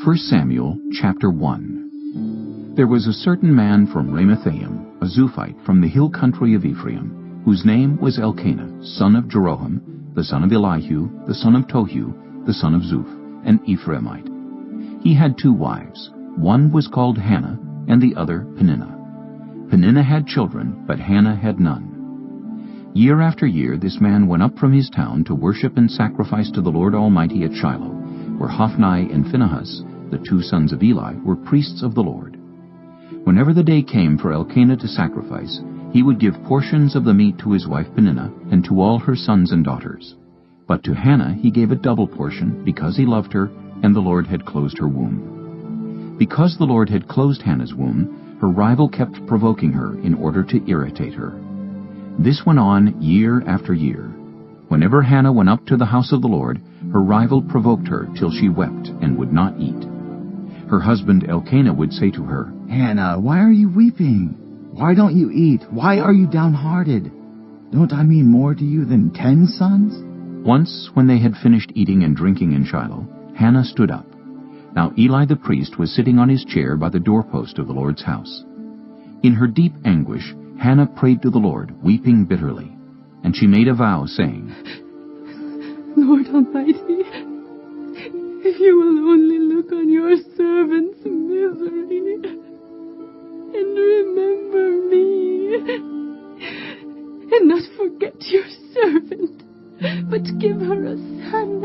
1 Samuel chapter 1. There was a certain man from Ramathaim, a Zuphite from the hill country of Ephraim, whose name was Elkanah, son of Jeroham, the son of Elihu, the son of Tohu, the son of Zuph, an Ephraimite. He had 2 wives. One was called Hannah, and the other Peninnah. Peninnah had children, but Hannah had none. Year after year this man went up from his town to worship and sacrifice to the Lord Almighty at Shiloh, where Hophni and Phinehas, the 2 sons of Eli, were priests of the Lord. Whenever the day came for Elkanah to sacrifice, he would give portions of the meat to his wife Peninnah and to all her sons and daughters. But to Hannah he gave a double portion, because he loved her, and the Lord had closed her womb. Because the Lord had closed Hannah's womb, her rival kept provoking her in order to irritate her. This went on year after year. Whenever Hannah went up to the house of the Lord, her rival provoked her till she wept and would not eat. Her husband Elkanah would say to her, "Hannah, why are you weeping? Why don't you eat? Why are you downhearted? Don't I mean more to you than 10 sons?" Once, when they had finished eating and drinking in Shiloh, Hannah stood up. Now Eli the priest was sitting on his chair by the doorpost of the Lord's house. In her deep anguish, Hannah prayed to the Lord, weeping bitterly. And she made a vow, saying, "Lord Almighty, if you will only look on your servant's misery and remember me, and not forget your servant, but give her a son,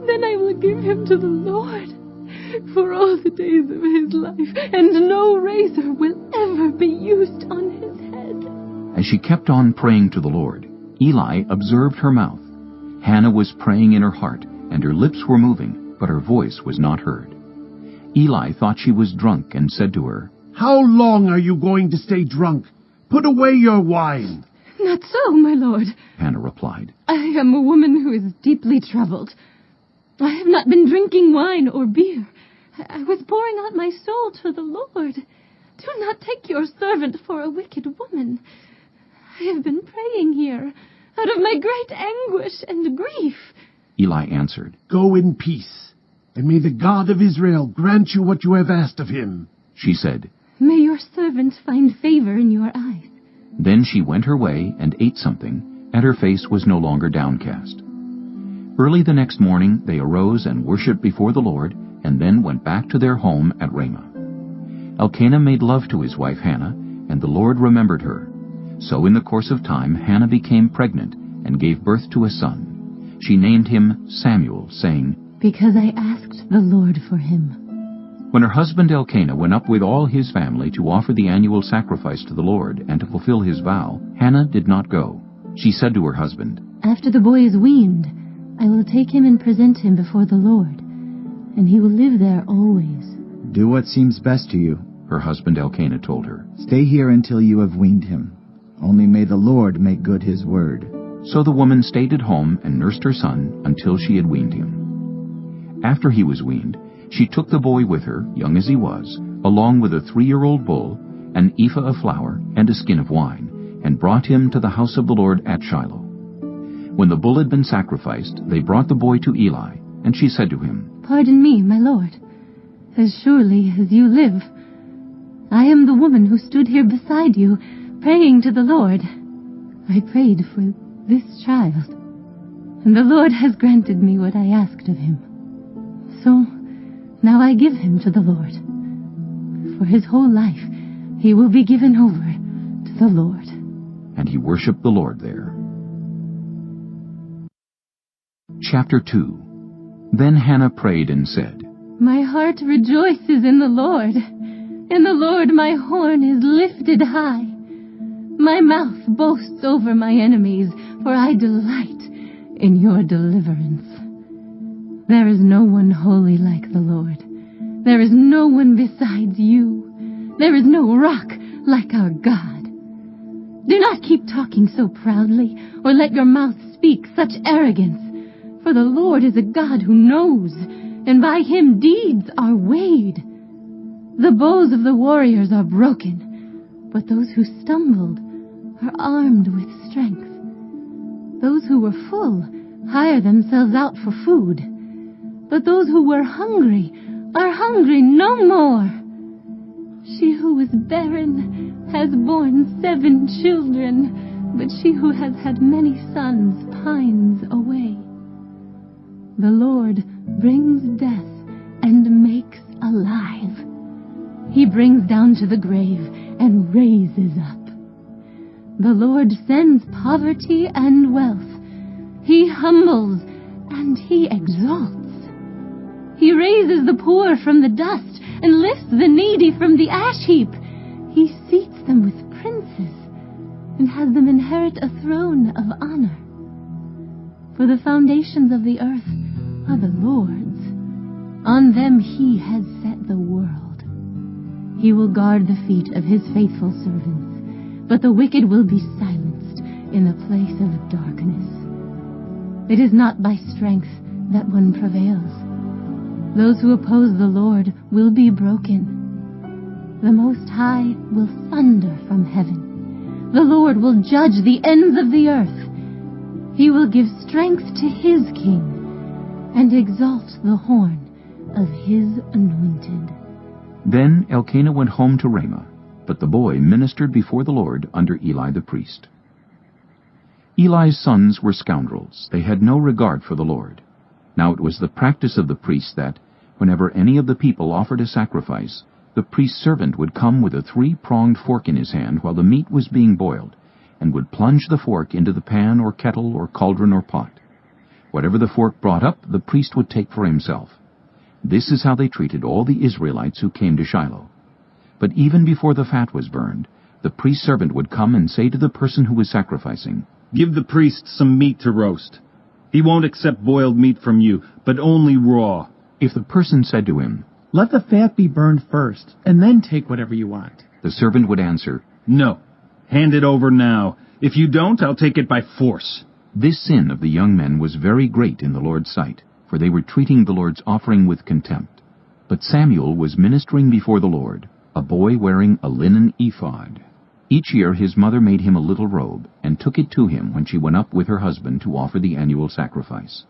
then I will give him to the Lord for all the days of his life, and no razor will ever be used on his head." As she kept on praying to the Lord, Eli observed her mouth. Hannah was praying in her heart, and her lips were moving, but her voice was not heard. Eli thought she was drunk and said to her, "How long are you going to stay drunk? Put away your wine." "Not so, my lord," Hannah replied. "I am a woman who is deeply troubled. I have not been drinking wine or beer. I was pouring out my soul to the Lord. Do not take your servant for a wicked woman. I have been praying here out of my great anguish and grief." Eli answered, "Go in peace, and may the God of Israel grant you what you have asked of him." She said, "May your servant find favor in your eyes." Then she went her way and ate something, and her face was no longer downcast. Early the next morning they arose and worshipped before the Lord, and then went back to their home at Ramah. Elkanah made love to his wife Hannah, and the Lord remembered her. So in the course of time Hannah became pregnant and gave birth to a son. She named him Samuel, saying, "Because I asked the Lord for him." When her husband Elkanah went up with all his family to offer the annual sacrifice to the Lord and to fulfill his vow, Hannah did not go. She said to her husband, "After the boy is weaned, I will take him and present him before the Lord, and he will live there always." "Do what seems best to you," her husband Elkanah told her. "Stay here until you have weaned him. Only may the Lord make good his word." So the woman stayed at home and nursed her son until she had weaned him. After he was weaned, she took the boy with her, young as he was, along with a 3-year-old bull, an ephah of flour, and a skin of wine, and brought him to the house of the Lord at Shiloh. When the bull had been sacrificed, they brought the boy to Eli, and she said to him, "Pardon me, my lord. As surely as you live, I am the woman who stood here beside you, praying to the Lord. I prayed for this child, and the Lord has granted me what I asked of him. So now I give him to the Lord. For his whole life he will be given over to the Lord." And he worshipped the Lord there. Chapter 2. Then Hannah prayed and said, "My heart rejoices in the Lord. In the Lord my horn is lifted high. My mouth boasts over my enemies, for I delight in your deliverance. There is no one holy like the Lord. There is no one besides you. There is no rock like our God. Do not keep talking so proudly, or let your mouth speak such arrogance. For the Lord is a God who knows, and by him deeds are weighed. The bows of the warriors are broken, but those who stumbled are armed with strength. Those who were full hire themselves out for food, but those who were hungry are hungry no more. She who was barren has borne 7 children, but she who has had many sons pines away. The Lord brings death and makes alive. He brings down to the grave and raises up. The Lord sends poverty and wealth. He humbles and he exalts. He raises the poor from the dust and lifts the needy from the ash heap. He seats them with princes and has them inherit a throne of honor. For the foundations of the earth are the Lord's. On them he has set the world. He will guard the feet of his faithful servants, but the wicked will be silenced in the place of darkness. It is not by strength that one prevails. Those who oppose the Lord will be broken. The Most High will thunder from heaven. The Lord will judge the ends of the earth. He will give strength to his king and exalt the horn of his anointed. Then Elkanah went home to Ramah, but the boy ministered before the Lord under Eli the priest. Eli's sons were scoundrels. They had no regard for the Lord. Now it was the practice of the priests that, whenever any of the people offered a sacrifice, the priest's servant would come with a 3-pronged fork in his hand while the meat was being boiled, and would plunge the fork into the pan or kettle or cauldron or pot. Whatever the fork brought up, the priest would take for himself. This is how they treated all the Israelites who came to Shiloh. But even before the fat was burned, the priest's servant would come and say to the person who was sacrificing, "Give the priest some meat to roast. He won't accept boiled meat from you, but only raw." If the person said to him, "Let the fat be burned first, and then take whatever you want," the servant would answer, "No, hand it over now. If you don't, I'll take it by force." This sin of the young men was very great in the Lord's sight, for they were treating the Lord's offering with contempt. But Samuel was ministering before the Lord, a boy wearing a linen ephod. Each year his mother made him a little robe, and took it to him when she went up with her husband to offer the annual sacrifice.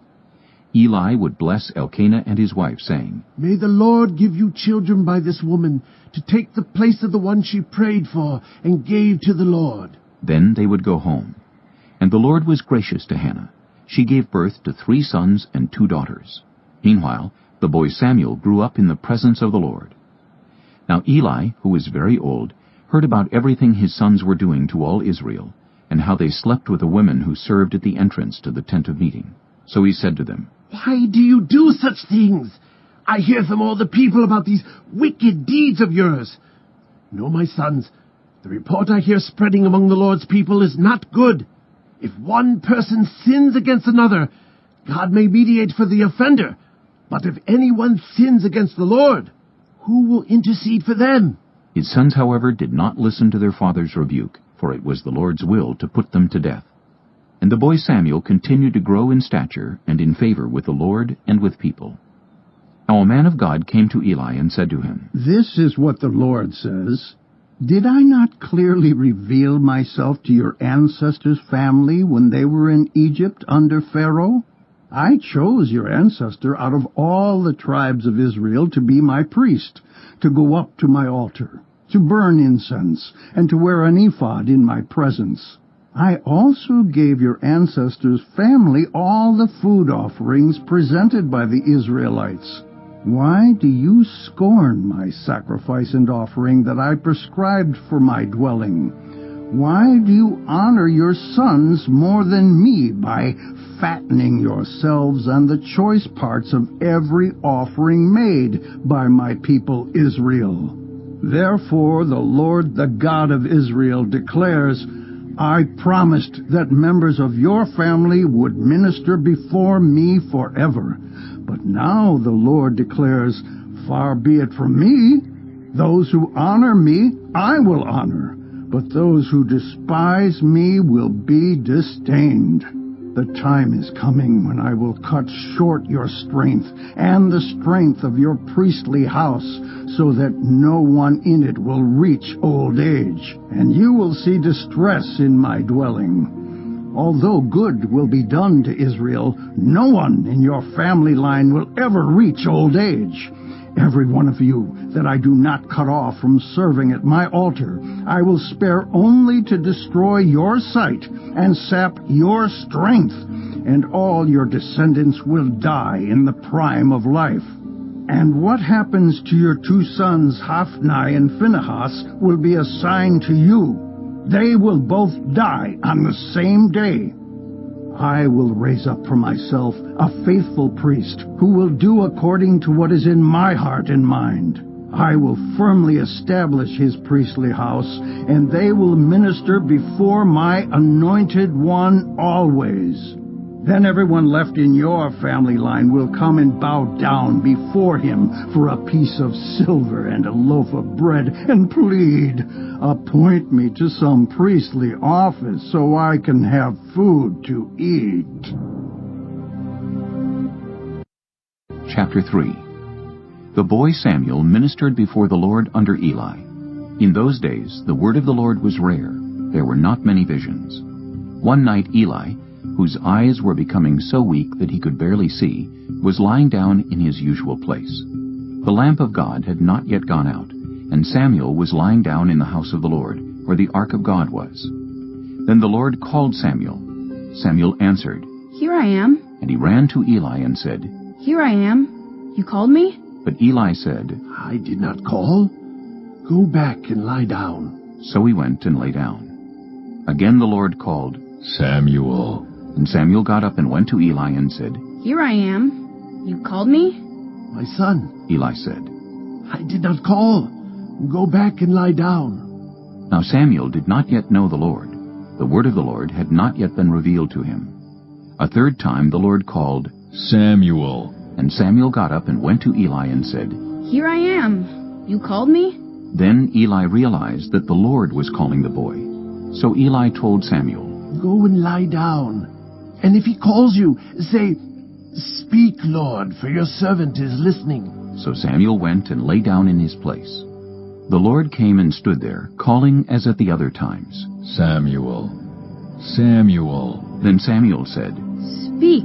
Eli would bless Elkanah and his wife, saying, "May the Lord give you children by this woman, to take the place of the one she prayed for and gave to the Lord." Then they would go home. And the Lord was gracious to Hannah. She gave birth to 3 sons and 2 daughters. Meanwhile, the boy Samuel grew up in the presence of the Lord. Now Eli, who was very old, heard about everything his sons were doing to all Israel, and how they slept with the women who served at the entrance to the tent of meeting. So he said to them, "Why do you do such things? I hear from all the people about these wicked deeds of yours. No, my sons, the report I hear spreading among the Lord's people is not good. If one person sins against another, God may mediate for the offender. But if anyone sins against the Lord, who will intercede for them?" His sons, however, did not listen to their father's rebuke, for it was the Lord's will to put them to death. And the boy Samuel continued to grow in stature and in favor with the Lord and with people. Now a man of God came to Eli and said to him, "This is what the Lord says. Did I not clearly reveal myself to your ancestors' family when they were in Egypt under Pharaoh? I chose your ancestor out of all the tribes of Israel to be my priest, to go up to my altar, to burn incense, and to wear an ephod in my presence. I also gave your ancestors' family all the food offerings presented by the Israelites. Why do you scorn my sacrifice and offering that I prescribed for my dwelling? Why do you honor your sons more than me by fattening yourselves on the choice parts of every offering made by my people Israel? Therefore the Lord, the God of Israel, declares, I promised that members of your family would minister before me forever. But now the Lord declares, far be it from me. Those who honor me, I will honor. But those who despise me will be disdained. The time is coming when I will cut short your strength and the strength of your priestly house, so that no one in it will reach old age, and you will see distress in my dwelling. Although good will be done to Israel, no one in your family line will ever reach old age. every one of you that I do not cut off from serving at my altar, I will spare only to destroy your sight and sap your strength, and all your descendants will die in the prime of life. And what happens to your 2 sons, Hophni and Phinehas, will be a sign to you. They will both die on the same day. I will raise up for myself a faithful priest who will do according to what is in my heart and mind. I will firmly establish his priestly house, and they will minister before my anointed one always. Then everyone left in your family line will come and bow down before him for a piece of silver and a loaf of bread and plead, appoint me to some priestly office so I can have food to eat. Chapter 3. The boy Samuel ministered before the Lord under Eli. In those days the word of the Lord was rare. There were not many visions. One night Eli, whose eyes were becoming so weak that he could barely see, was lying down in his usual place. The lamp of God had not yet gone out, and Samuel was lying down in the house of the Lord, where the ark of God was. Then the Lord called Samuel. Samuel answered, Here I am. And he ran to Eli and said, Here I am. You called me? But Eli said, I did not call. Go back and lie down. So he went and lay down. Again the Lord called, Samuel. And Samuel got up and went to Eli and said, Here I am. You called me? My son, Eli said, I did not call. Go back and lie down. Now Samuel did not yet know the Lord. The word of the Lord had not yet been revealed to him. A third time the Lord called, Samuel. And Samuel got up and went to Eli and said, Here I am. You called me? Then Eli realized that the Lord was calling the boy. So Eli told Samuel, Go and lie down. And if he calls you, say, Speak, Lord, for your servant is listening. So Samuel went and lay down in his place. The Lord came and stood there, calling as at the other times, Samuel. Samuel. Then Samuel said, Speak,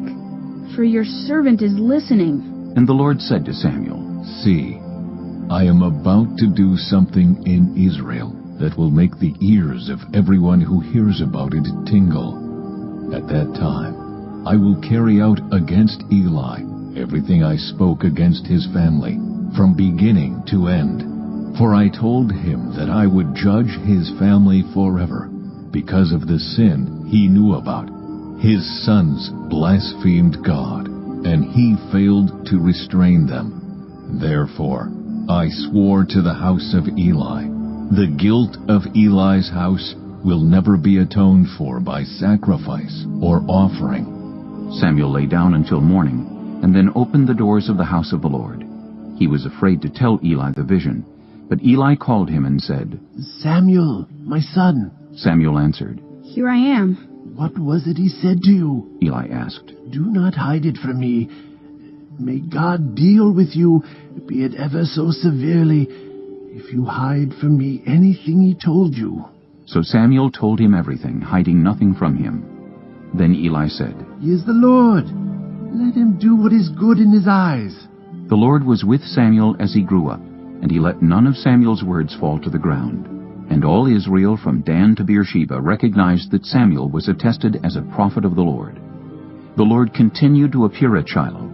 for your servant is listening. And the Lord said to Samuel, See, I am about to do something in Israel that will make the ears of everyone who hears about it tingle. At that time, I will carry out against Eli everything I spoke against his family, from beginning to end. For I told him that I would judge his family forever, because of the sin he knew about. His sons blasphemed God, and he failed to restrain them. Therefore, I swore to the house of Eli, the guilt of Eli's house will never be atoned for by sacrifice or offering. Samuel lay down until morning, and then opened the doors of the house of the Lord. He was afraid to tell Eli the vision, but Eli called him and said, Samuel, my son. Samuel answered, Here I am. What was it he said to you? Eli asked. Do not hide it from me. May God deal with you, be it ever so severely, if you hide from me anything he told you. So Samuel told him everything, hiding nothing from him. Then Eli said, He is the Lord. Let him do what is good in his eyes. The Lord was with Samuel as he grew up, and he let none of Samuel's words fall to the ground. And all Israel from Dan to Beersheba recognized that Samuel was attested as a prophet of the Lord. The Lord continued to appear at Shiloh,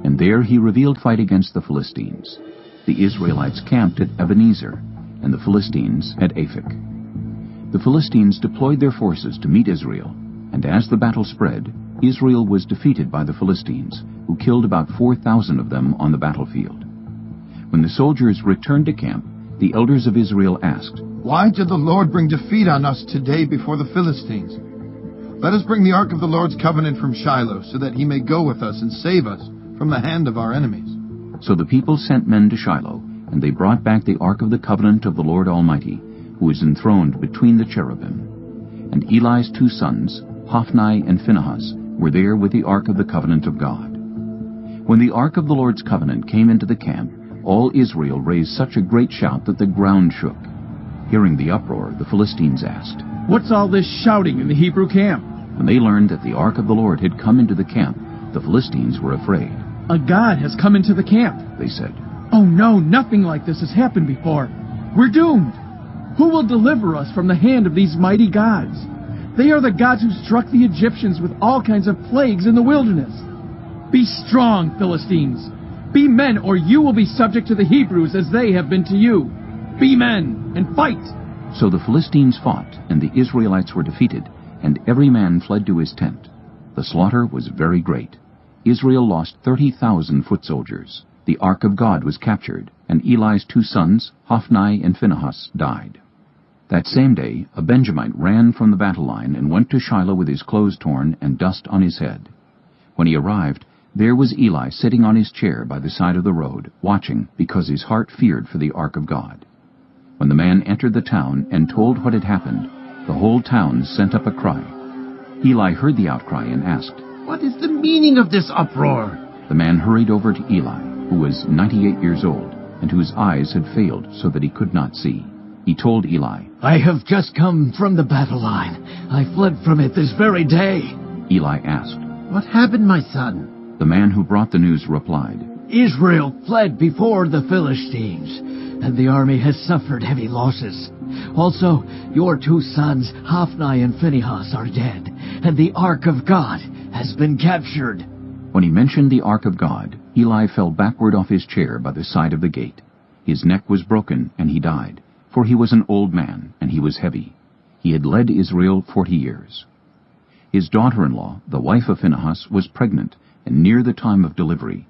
and there he revealed fight against the Philistines. The Israelites camped at Ebenezer, and the Philistines at Aphek. The Philistines deployed their forces to meet Israel, and as the battle spread, Israel was defeated by the Philistines, who killed about 4,000 of them on the battlefield. When the soldiers returned to camp, the elders of Israel asked, Why did the Lord bring defeat on us today before the Philistines? Let us bring the ark of the Lord's covenant from Shiloh, so that he may go with us and save us from the hand of our enemies. So the people sent men to Shiloh, and they brought back the ark of the covenant of the Lord Almighty, who is enthroned between the cherubim. And Eli's 2 sons, Hophni and Phinehas, were there with the ark of the covenant of God. When the ark of the Lord's covenant came into the camp, all Israel raised such a great shout that the ground shook. Hearing the uproar, the Philistines asked, What's all this shouting in the Hebrew camp? When they learned that the ark of the Lord had come into the camp, the Philistines were afraid. A god has come into the camp. They said, Oh no, nothing like this has happened before. We're doomed. Who will deliver us from the hand of these mighty gods? They are the gods who struck the Egyptians with all kinds of plagues in the wilderness. Be strong, Philistines. Be men, or you will be subject to the Hebrews as they have been to you. Be men, and fight! So the Philistines fought, and the Israelites were defeated, and every man fled to his tent. The slaughter was very great. Israel lost 30,000 foot soldiers. The ark of God was captured, and Eli's 2 sons, Hophni and Phinehas, died. That same day, a Benjamite ran from the battle line and went to Shiloh with his clothes torn and dust on his head. When he arrived, there was Eli sitting on his chair by the side of the road, watching, because his heart feared for the ark of God. When the man entered the town and told what had happened, the whole town sent up a cry. Eli heard the outcry and asked, "What is the meaning of this uproar?" The man hurried over to Eli, who was 98 years old, and whose eyes had failed so that he could not see. He told Eli, "I have just come from the battle line. I fled from it this very day." Eli asked, "What happened, my son?" The man who brought the news replied, "Israel fled before the Philistines, and the army has suffered heavy losses. Also, your 2 sons, Hophni and Phinehas, are dead, and the ark of God has been captured." When he mentioned the ark of God, Eli fell backward off his chair by the side of the gate. His neck was broken, and he died, for he was an old man, and he was heavy. He had led Israel 40 years. His daughter-in-law, the wife of Phinehas, was pregnant, and near the time of delivery.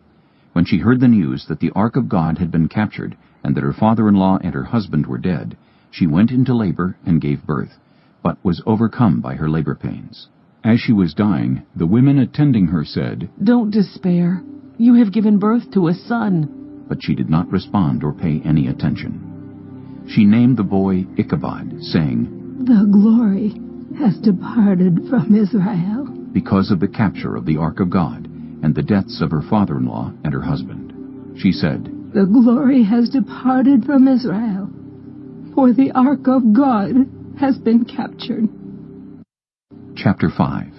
When she heard the news that the ark of God had been captured, and that her father-in-law and her husband were dead, she went into labor and gave birth, but was overcome by her labor pains. As she was dying, the women attending her said, "Don't despair. You have given birth to a son." But she did not respond or pay any attention. She named the boy Ichabod, saying, "The glory has departed from Israel," because of the capture of the ark of God and the deaths of her father-in-law and her husband. She said, "The glory has departed from Israel, for the ark of God has been captured." Chapter 5.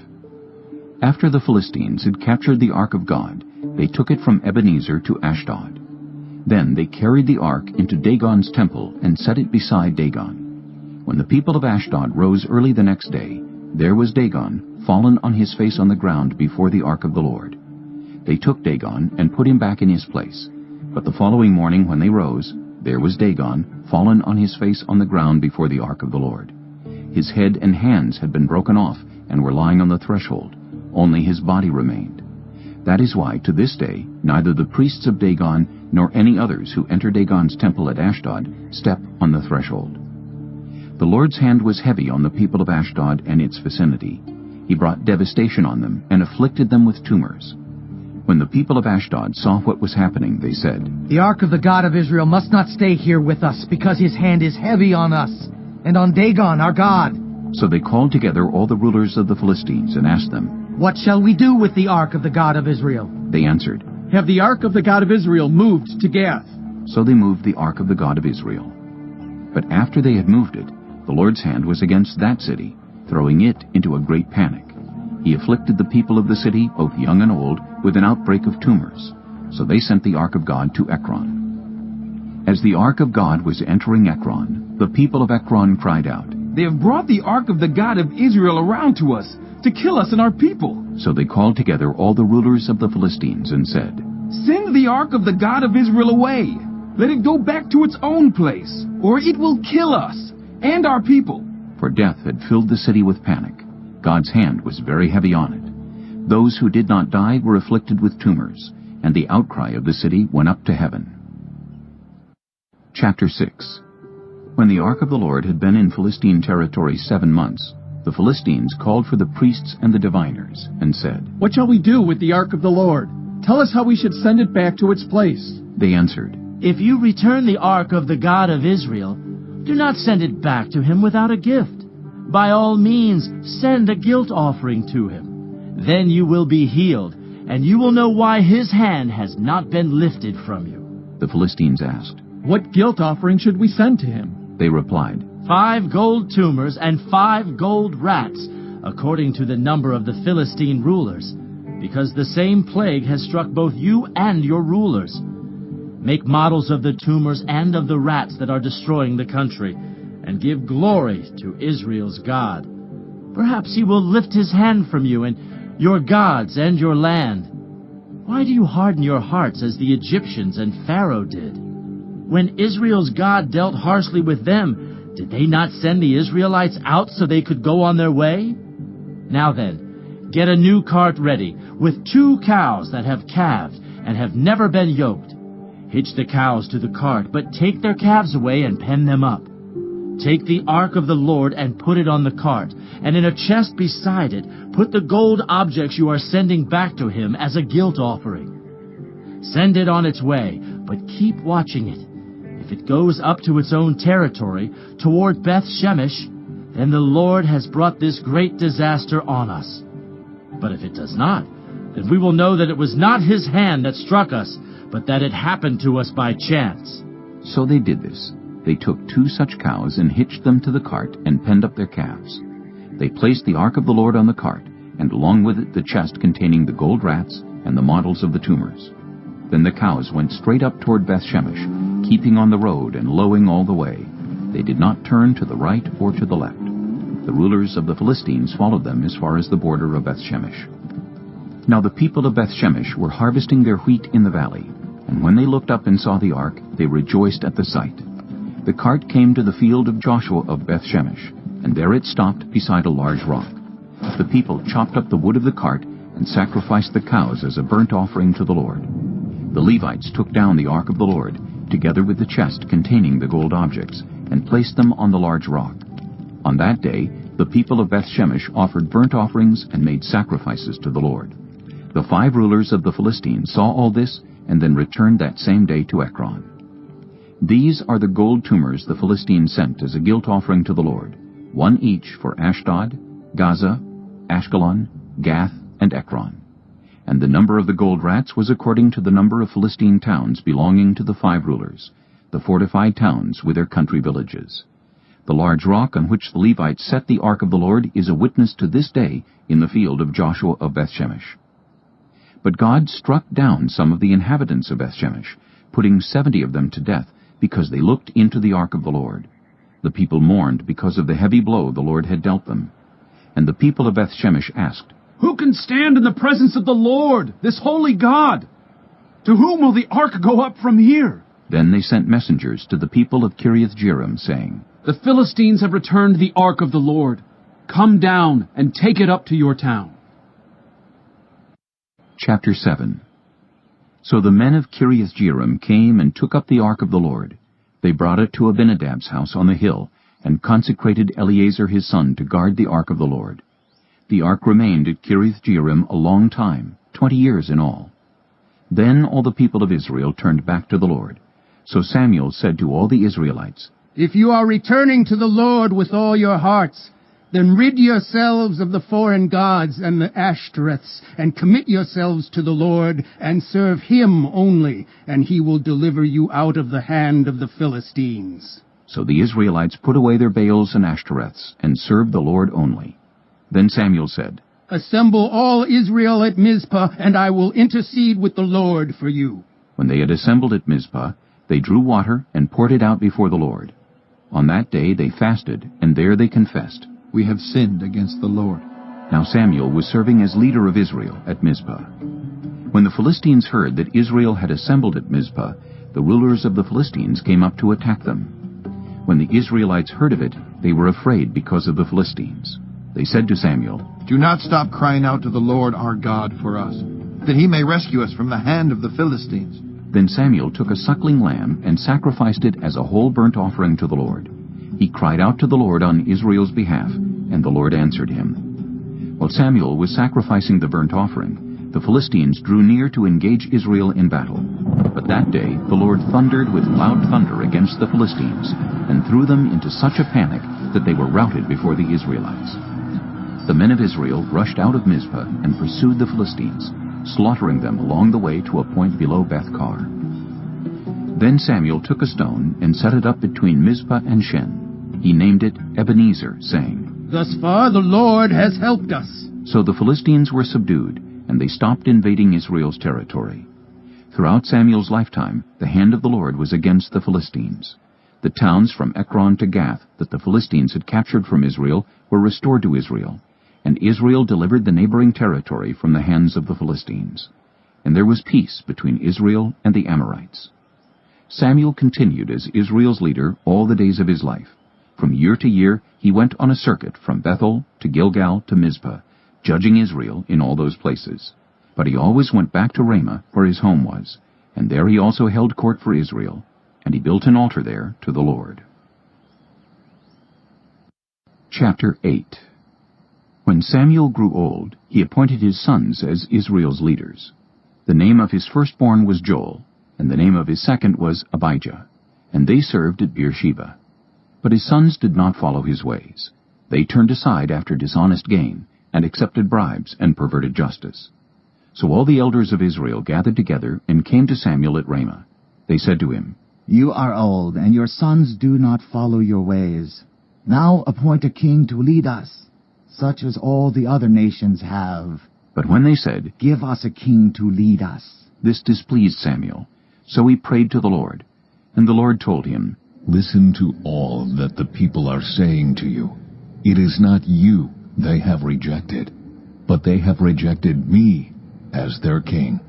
After the Philistines had captured the ark of God, they took it from Ebenezer to Ashdod. Then they carried the ark into Dagon's temple and set it beside Dagon. When the people of Ashdod rose early the next day, there was Dagon, fallen on his face on the ground before the ark of the Lord. They took Dagon and put him back in his place. But the following morning when they rose, there was Dagon, fallen on his face on the ground before the ark of the Lord. His head and hands had been broken off and were lying on the threshold. Only his body remained. That is why, to this day, neither the priests of Dagon nor any others who enter Dagon's temple at Ashdod step on the threshold. The Lord's hand was heavy on the people of Ashdod and its vicinity. He brought devastation on them and afflicted them with tumors. When the people of Ashdod saw what was happening, they said, "The ark of the God of Israel must not stay here with us, because his hand is heavy on us, and on Dagon, our God." So they called together all the rulers of the Philistines and asked them, "What shall we do with the ark of the God of Israel?" They answered, "Have the ark of the God of Israel moved to Gath." So they moved the ark of the God of Israel. But after they had moved it, the Lord's hand was against that city, throwing it into a great panic. He afflicted the people of the city, both young and old, with an outbreak of tumors. So they sent the ark of God to Ekron. As the ark of God was entering Ekron, the people of Ekron cried out, "They have brought the ark of the God of Israel around to us, to kill us and our people." So they called together all the rulers of the Philistines and said, "Send the ark of the God of Israel away. Let it go back to its own place, or it will kill us and our people." For death had filled the city with panic. God's hand was very heavy on it. Those who did not die were afflicted with tumors, and the outcry of the city went up to heaven. Chapter 6. When the ark of the Lord had been in Philistine territory 7 months, the Philistines called for the priests and the diviners, and said, "What shall we do with the ark of the Lord? Tell us how we should send it back to its place." They answered, "If you return the ark of the God of Israel, do not send it back to him without a gift. By all means, send a guilt offering to him. Then you will be healed, and you will know why his hand has not been lifted from you." The Philistines asked, "What guilt offering should we send to him?" They replied, 5 gold tumors and 5 gold rats, according to the number of the Philistine rulers, because the same plague has struck both you and your rulers. Make models of the tumors and of the rats that are destroying the country, and give glory to Israel's God. Perhaps he will lift his hand from you and your gods and your land. Why do you harden your hearts as the Egyptians and Pharaoh did? When Israel's God dealt harshly with them, did they not send the Israelites out so they could go on their way? Now then, get a new cart ready, with 2 cows that have calved and have never been yoked. Hitch the cows to the cart, but take their calves away and pen them up. Take the ark of the Lord and put it on the cart, and in a chest beside it put the gold objects you are sending back to him as a guilt offering. Send it on its way, but keep watching it. If it goes up to its own territory, toward Beth Shemesh, then the Lord has brought this great disaster on us. But if it does not, then we will know that it was not his hand that struck us, but that it happened to us by chance. So they did this. They took 2 such cows and hitched them to the cart and penned up their calves. They placed the ark of the Lord on the cart, and along with it the chest containing the gold rats and the models of the tumors. Then the cows went straight up toward Beth Shemesh, keeping on the road and lowing all the way. They did not turn to the right or to the left. The rulers of the Philistines followed them as far as the border of Beth Shemesh. Now the people of Beth Shemesh were harvesting their wheat in the valley, and when they looked up and saw the ark, they rejoiced at the sight. The cart came to the field of Joshua of Beth Shemesh, and there it stopped beside a large rock. The people chopped up the wood of the cart and sacrificed the cows as a burnt offering to the Lord. The Levites took down the ark of the Lord, together with the chest containing the gold objects, and placed them on the large rock. On that day, the people of Beth Shemesh offered burnt offerings and made sacrifices to the Lord. The 5 rulers of the Philistines saw all this, and then returned that same day to Ekron. These are the gold tumors the Philistines sent as a guilt offering to the Lord, 1 each for Ashdod, Gaza, Ashkelon, Gath, and Ekron. And the number of the gold rats was according to the number of Philistine towns belonging to the 5 rulers, the fortified towns with their country villages. The large rock on which the Levites set the ark of the Lord is a witness to this day in the field of Joshua of Beth Shemesh. But God struck down some of the inhabitants of Beth Shemesh, putting 70 of them to death, because they looked into the ark of the Lord. The people mourned because of the heavy blow the Lord had dealt them. And the people of Beth Shemesh asked, "Who can stand in the presence of the Lord, this holy God? To whom will the ark go up from here?" Then they sent messengers to the people of Kiriath-Jearim, saying, "The Philistines have returned the ark of the Lord. Come down and take it up to your town." Chapter 7. So the men of Kiriath-Jearim came and took up the ark of the Lord. They brought it to Abinadab's house on the hill, and consecrated Eleazar his son to guard the ark of the Lord. The ark remained at Kiriath-Jearim a long time, 20 years in all. Then all the people of Israel turned back to the Lord. So Samuel said to all the Israelites, "If you are returning to the Lord with all your hearts, then rid yourselves of the foreign gods and the Ashtoreths, and commit yourselves to the Lord, and serve him only, and he will deliver you out of the hand of the Philistines." So the Israelites put away their Baals and Ashtoreths, and served the Lord only. Then Samuel said, "Assemble all Israel at Mizpah, and I will intercede with the Lord for you." When they had assembled at Mizpah, they drew water and poured it out before the Lord. On that day they fasted, and there they confessed, "We have sinned against the Lord." Now Samuel was serving as leader of Israel at Mizpah. When the Philistines heard that Israel had assembled at Mizpah, the rulers of the Philistines came up to attack them. When the Israelites heard of it, they were afraid because of the Philistines. They said to Samuel, "Do not stop crying out to the Lord our God for us, that he may rescue us from the hand of the Philistines." Then Samuel took a suckling lamb and sacrificed it as a whole burnt offering to the Lord. He cried out to the Lord on Israel's behalf, and the Lord answered him. While Samuel was sacrificing the burnt offering, the Philistines drew near to engage Israel in battle. But that day the Lord thundered with loud thunder against the Philistines, and threw them into such a panic that they were routed before the Israelites. The men of Israel rushed out of Mizpah and pursued the Philistines, slaughtering them along the way to a point below Beth-Kar. Then Samuel took a stone and set it up between Mizpah and Shen. He named it Ebenezer, saying, "Thus far the Lord has helped us." So the Philistines were subdued, and they stopped invading Israel's territory. Throughout Samuel's lifetime, the hand of the Lord was against the Philistines. The towns from Ekron to Gath that the Philistines had captured from Israel were restored to Israel, and Israel delivered the neighboring territory from the hands of the Philistines. And there was peace between Israel and the Amorites. Samuel continued as Israel's leader all the days of his life. From year to year he went on a circuit from Bethel to Gilgal to Mizpah, judging Israel in all those places. But he always went back to Ramah, where his home was, and there he also held court for Israel, and he built an altar there to the Lord. Chapter 8. When Samuel grew old, he appointed his sons as Israel's leaders. The name of his firstborn was Joel, and the name of his second was Abijah, and they served at Beersheba. But his sons did not follow his ways. They turned aside after dishonest gain, and accepted bribes and perverted justice. So all the elders of Israel gathered together and came to Samuel at Ramah. They said to him, "You are old, and your sons do not follow your ways. Now appoint a king to lead us, such as all the other nations have." But when they said, "Give us a king to lead us," this displeased Samuel. So he prayed to the Lord. And the Lord told him, "Listen to all that the people are saying to you. It is not you they have rejected, but they have rejected me as their king,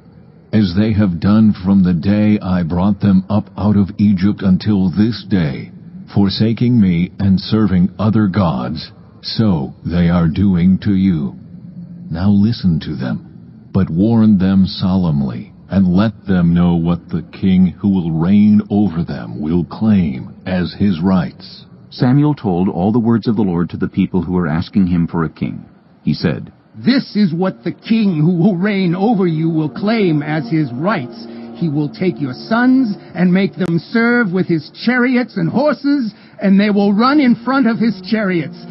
as they have done from the day I brought them up out of Egypt until this day, forsaking me and serving other gods, so they are doing to you. Now listen to them, but warn them solemnly, and let them know what the king who will reign over them will claim as his rights." Samuel told all the words of the Lord to the people who were asking him for a king. He said, "This is what the king who will reign over you will claim as his rights. He will take your sons and make them serve with his chariots and horses, and they will run in front of his chariots.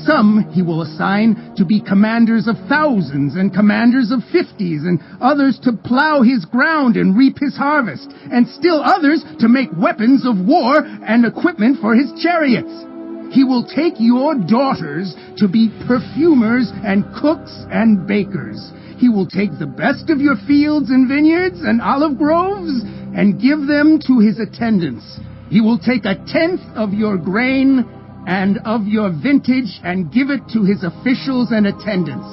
Some he will assign to be commanders of thousands and commanders of 50s, and others to plow his ground and reap his harvest, and still others to make weapons of war and equipment for his chariots. He will take your daughters to be perfumers and cooks and bakers. He will take the best of your fields and vineyards and olive groves and give them to his attendants. He will take 1/10 of your grain and of your vintage and give it to his officials and attendants.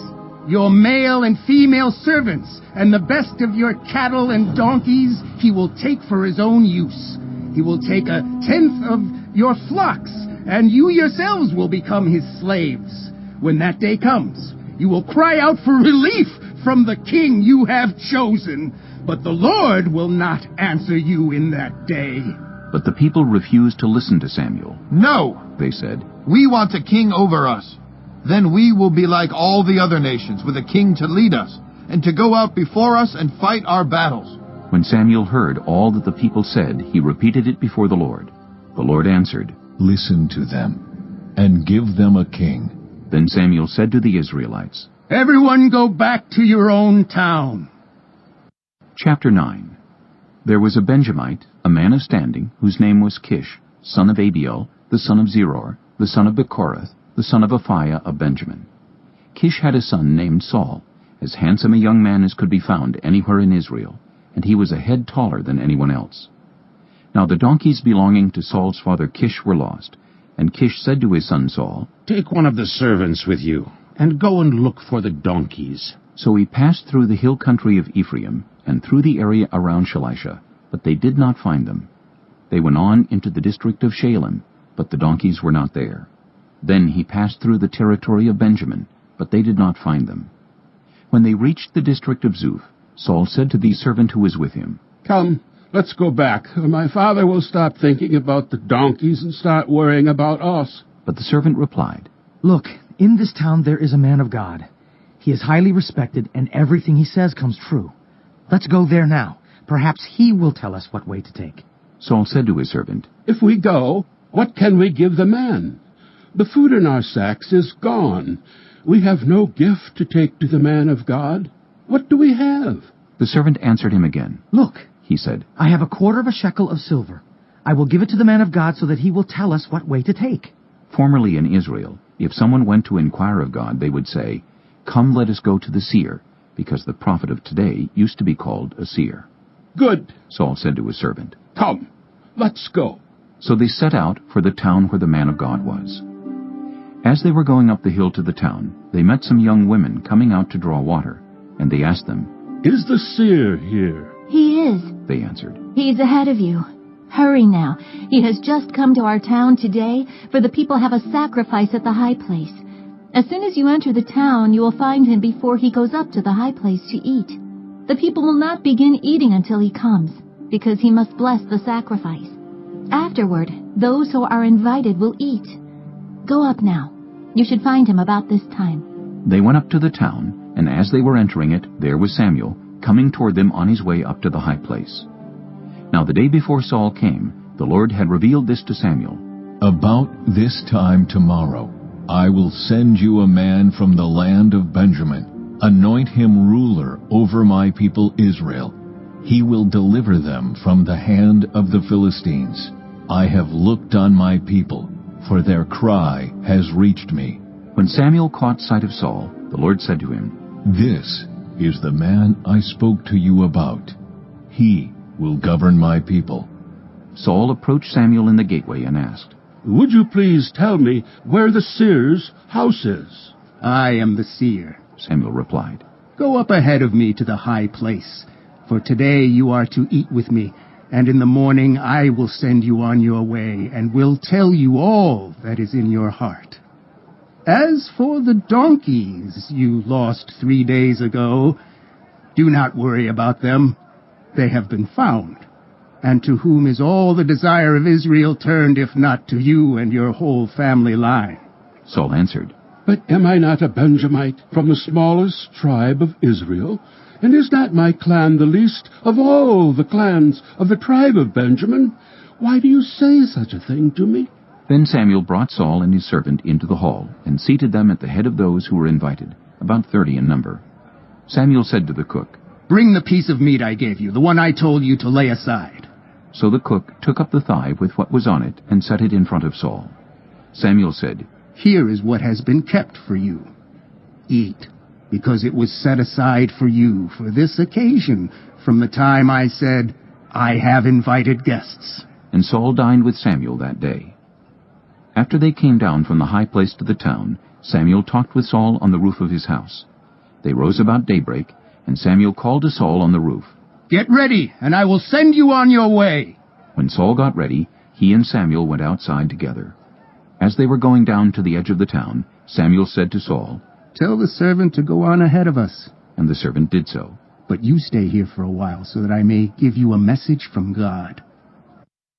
Your male and female servants and the best of your cattle and donkeys he will take for his own use. He will take 1/10 of your flocks, and you yourselves will become his slaves. When that day comes, you will cry out for relief from the king you have chosen, but the Lord will not answer you in that day." But the people refused to listen to Samuel. "No," they said. "We want a king over us. Then we will be like all the other nations, with a king to lead us, and to go out before us and fight our battles." When Samuel heard all that the people said, he repeated it before the Lord. The Lord answered, "Listen to them, and give them a king." Then Samuel said to the Israelites, "Everyone go back to your own town." Chapter 9. There was a Benjamite, a man of standing, whose name was Kish, son of Abiel, the son of Zeror, the son of Bechorath, the son of Aphiah of Benjamin. Kish had a son named Saul, as handsome a young man as could be found anywhere in Israel, and he was a head taller than anyone else. Now the donkeys belonging to Saul's father Kish were lost, and Kish said to his son Saul, "Take one of the servants with you, and go and look for the donkeys." So he passed through the hill country of Ephraim, and through the area around Shalisha, but they did not find them. They went on into the district of Shalem, but the donkeys were not there. Then he passed through the territory of Benjamin, but they did not find them. When they reached the district of Zuph, Saul said to the servant who was with him, "Come, let's go back, or my father will stop thinking about the donkeys and start worrying about us." But the servant replied, "Look, in this town there is a man of God. He is highly respected, and everything he says comes true. Let's go there now. Perhaps he will tell us what way to take." Saul said to his servant, "If we go, what can we give the man? The food in our sacks is gone. We have no gift to take to the man of God. What do we have?" The servant answered him again. "Look," he said, "I have 1/4 shekel of silver. I will give it to the man of God so that he will tell us what way to take." Formerly in Israel, if someone went to inquire of God, they would say, "Come, let us go to the seer," because the prophet of today used to be called a seer. Good, Saul said to his servant. come, let's go. So they set out for the town where the man of God was. As they were going up the hill to the town, they met some young women coming out to draw water, and they asked them, Is the seer here? He is. They answered. He's ahead of you. Hurry now. He has just come to our town today, for the people have a sacrifice at the high place. As soon as you enter the town, you will find him before he goes up to the high place to eat. The people will not begin eating until he comes, because he must bless the sacrifice. Afterward, those who are invited will eat. Go up now. You should find him about this time. They went up to the town, and as they were entering it, there was Samuel, coming toward them on his way up to the high place. Now the day before Saul came, the Lord had revealed this to Samuel. About this time tomorrow, I will send you a man from the land of Benjamin. Anoint him ruler over my people Israel. He will deliver them from the hand of the Philistines. I have looked on my people, for their cry has reached me. When Samuel caught sight of Saul, the Lord said to him, This is the man I spoke to you about. He will govern my people. Saul approached Samuel in the gateway and asked, Would you please tell me where the seer's house is? I am the seer, Samuel replied. Go up ahead of me to the high place, for today you are to eat with me, and in the morning I will send you on your way, and will tell you all that is in your heart. As for the donkeys you lost 3 days ago, do not worry about them. They have been found. And to whom is all the desire of Israel turned, if not to you and your whole family line? Saul answered, But am I not a Benjamite from the smallest tribe of Israel? And is not my clan the least of all the clans of the tribe of Benjamin? Why do you say such a thing to me? Then Samuel brought Saul and his servant into the hall, and seated them at the head of those who were invited, about 30 in number. Samuel said to the cook, Bring the piece of meat I gave you, the one I told you to lay aside. So the cook took up the thigh with what was on it, and set it in front of Saul. Samuel said, Here is what has been kept for you. Eat, because it was set aside for you for this occasion, from the time I said, I have invited guests. And Saul dined with Samuel that day. After they came down from the high place to the town, Samuel talked with Saul on the roof of his house. They rose about daybreak, and Samuel called to Saul on the roof. Get ready, and I will send you on your way. When Saul got ready, he and Samuel went outside together. As they were going down to the edge of the town, Samuel said to Saul, Tell the servant to go on ahead of us. And the servant did so. But you stay here for a while, so that I may give you a message from God.